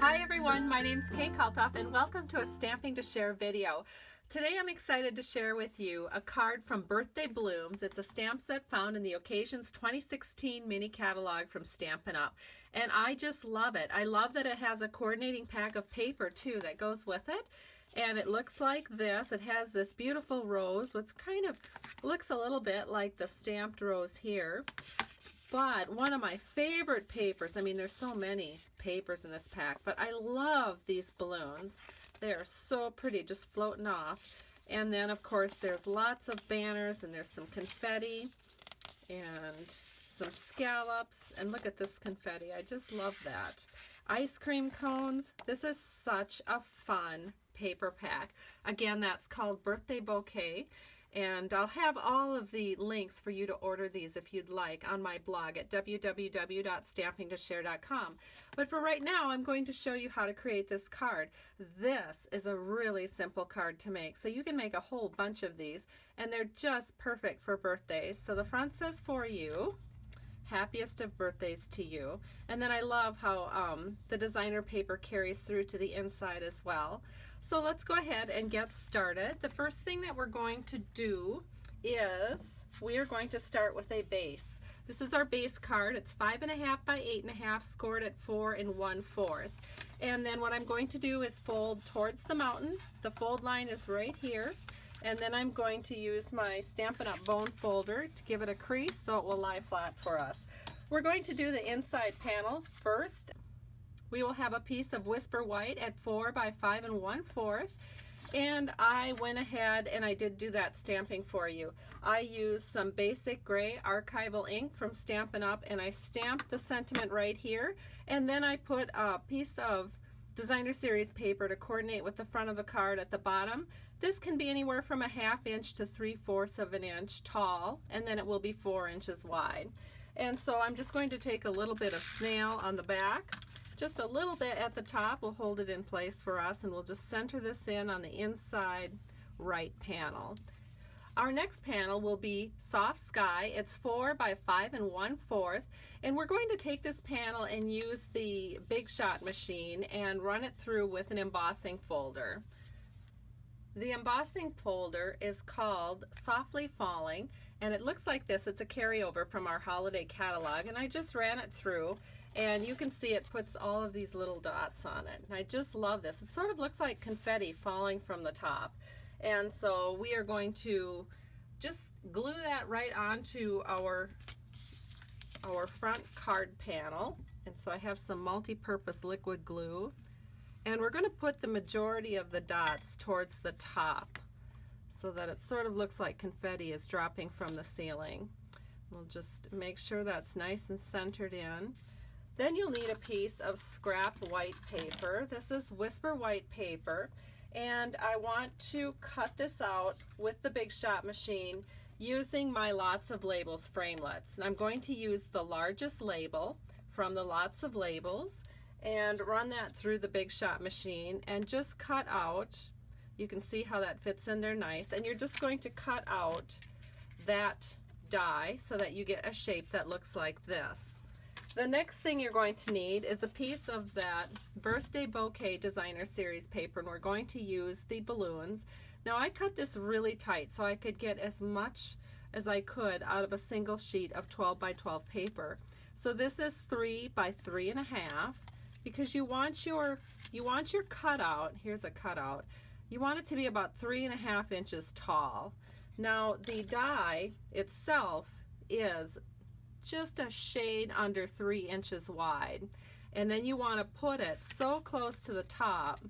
Hi everyone, my name is Kalthoff and welcome to a Stamping to Share video. Today I'm excited to share with you a card from Birthday Blooms. It's a stamp set found in the Occasions 2016 mini catalog from Stampin' Up! And I just love it. I love that it has a coordinating pack of paper too that goes with it. And it looks like this. It has this beautiful rose, which kind of looks a little bit like the stamped rose here. But one of my favorite papers, I mean there's so many papers in this pack, but I love these balloons. They are so pretty, just floating off. And then of course there's lots of banners and there's some confetti and some scallops. And look at this confetti, I just love that. Ice cream cones. This is such a fun paper pack. Again, that's called Birthday Bouquet. And I'll have all of the links for you to order these if you'd like on my blog at www.stampingtoshare.com. But for right now, I'm going to show you how to create this card. This is a really simple card to make. So you can make a whole bunch of these, and they're just perfect for birthdays. So the front says, "For you. Happiest of birthdays to you." And then I love how the designer paper carries through to the inside as well. So let's go ahead and get started. The first thing that we're going to do is we are going to start with a base. This is our base card. It's 5.5 by 8.5, scored at 4 1/4. And then what I'm going to do is fold towards the mountain. The fold line is right here. And then I'm going to use my Stampin' Up! Bone folder to give it a crease so it will lie flat for us. We're going to do the inside panel first. We will have a piece of Whisper White at 4 by 5 1/4. And I went ahead and I did do that stamping for you. I used some basic gray archival ink from Stampin' Up! And I stamped the sentiment right here. And then I put a piece of designer series paper to coordinate with the front of the card at the bottom. This can be anywhere from a 1/2 inch to 3/4 of an inch tall, and then it will be 4 inches wide. And so I'm just going to take a little bit of snail on the back, just a little bit at the top. We'll hold it in place for us, and we'll just center this in on the inside right panel. Our next panel will be Soft Sky. It's 4 by 5 1/4, and we're going to take this panel and use the Big Shot machine and run it through with an embossing folder. The embossing folder is called Softly Falling, and it looks like this. It's a carryover from our holiday catalog, and I just ran it through, and you can see it puts all of these little dots on it. And I just love this. It sort of looks like confetti falling from the top. And so we are going to just glue that right onto our front card panel. And so I have some multi-purpose liquid glue. And we're going to put the majority of the dots towards the top so that it sort of looks like confetti is dropping from the ceiling. We'll just make sure that's nice and centered in. Then you'll need a piece of scrap white paper. This is Whisper White paper, and I want to cut this out with the Big Shot machine using my Lots of Labels framelits. And I'm going to use the largest label from the Lots of Labels and run that through the Big Shot machine and just cut out. You can see how that fits in there nice, and you're just going to cut out that die so that you get a shape that looks like this. The next thing you're going to need is a piece of that Birthday Bouquet designer series paper, and we're going to use the balloons. Now I cut this really tight so I could get as much as I could out of a single sheet of 12 by 12 paper. So this is 3 by 3 1/2. Because you want your cutout, here's a cutout, you want it to be about 3 1/2 inches tall. Now the die itself is just a shade under 3 inches wide. And then you want to put it so close to the top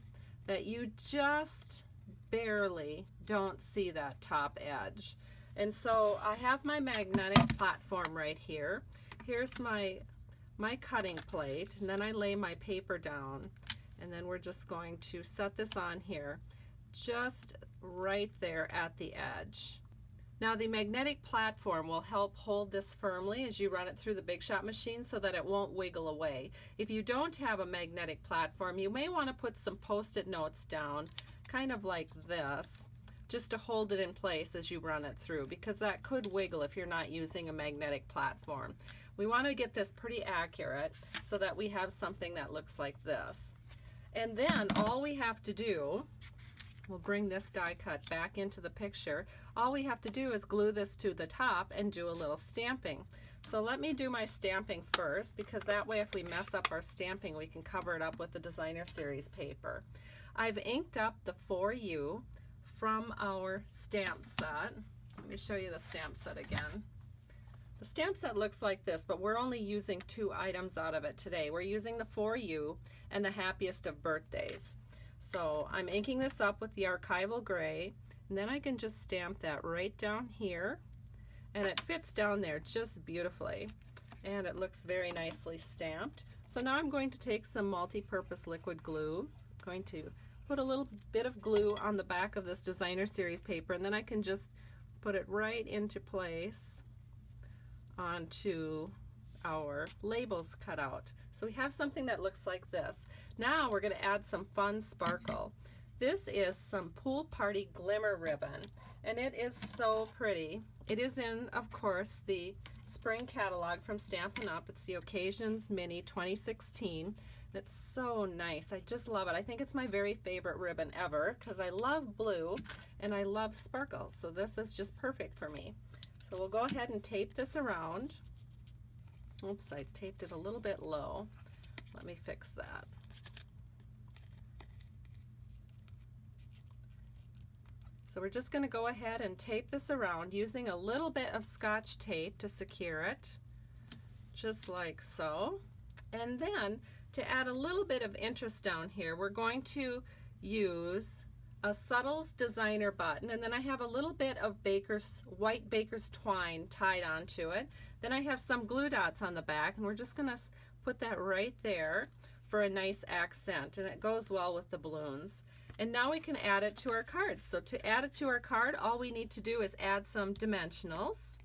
that you just barely don't see that top edge. And so I have my magnetic platform right here. Here's my cutting plate, and then I lay my paper down, and then we're just going to set this on here just right there at the edge. Now the magnetic platform will help hold this firmly as you run it through the Big Shot machine so that it won't wiggle away. If you don't have a magnetic platform, you may want to put some post-it notes down, kind of like this, just to hold it in place as you run it through, because that could wiggle if you're not using a magnetic platform. We want to get this pretty accurate so that we have something that looks like this. And then all we have to do, we'll bring this die cut back into the picture. All we have to do is glue this to the top and do a little stamping. So let me do my stamping first, because that way if we mess up our stamping, we can cover it up with the Designer Series paper. I've inked up the 4U from our stamp set. Let me show you the stamp set again. The stamp set looks like this, but we're only using 2 items out of it today. We're using the 4U and the Happiest of Birthdays. So I'm inking this up with the Archival Gray, and then I can just stamp that right down here, and it fits down there just beautifully, and it looks very nicely stamped. So now I'm going to take some multi-purpose liquid glue. I'm going to put a little bit of glue on the back of this Designer Series paper, and then I can just put it right into place onto our labels cut out. So we have something that looks like this. Now we're going to add some fun sparkle. This is some Pool Party Glimmer ribbon, and it is so pretty. It is in, of course, the spring catalog from Stampin' Up. It's the Occasions Mini 2016. It's so nice. I just love it. I think it's my very favorite ribbon ever because I love blue and I love sparkles. So this is just perfect for me. So we'll go ahead and tape this around. Oops, I taped it a little bit low. Let me fix that. So we're just going to go ahead and tape this around using a little bit of Scotch tape to secure it, just like so. And then to add a little bit of interest down here, we're going to use a Subtles Designer button, and then I have a little bit of white baker's twine tied onto it. Then I have some glue dots on the back, and we're just going to put that right there for a nice accent, and it goes well with the balloons. And now we can add it to our cards. So to add it to our card, all we need to do is add some dimensionals.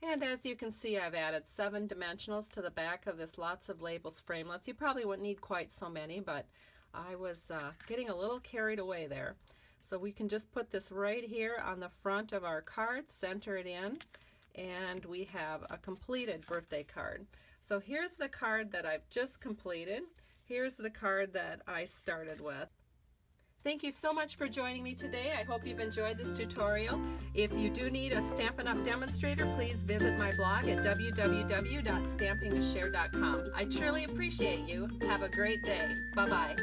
And as you can see, I've added 7 dimensionals to the back of this Lots of Labels framelits. You probably wouldn't need quite so many, but I was getting a little carried away there. So we can just put this right here on the front of our card, center it in, and we have a completed birthday card. So here's the card that I've just completed. Here's the card that I started with. Thank you so much for joining me today. I hope you've enjoyed this tutorial. If you do need a Stampin' Up! Demonstrator, please visit my blog at www.stampingtoshare.com. I truly appreciate you. Have a great day. Bye-bye.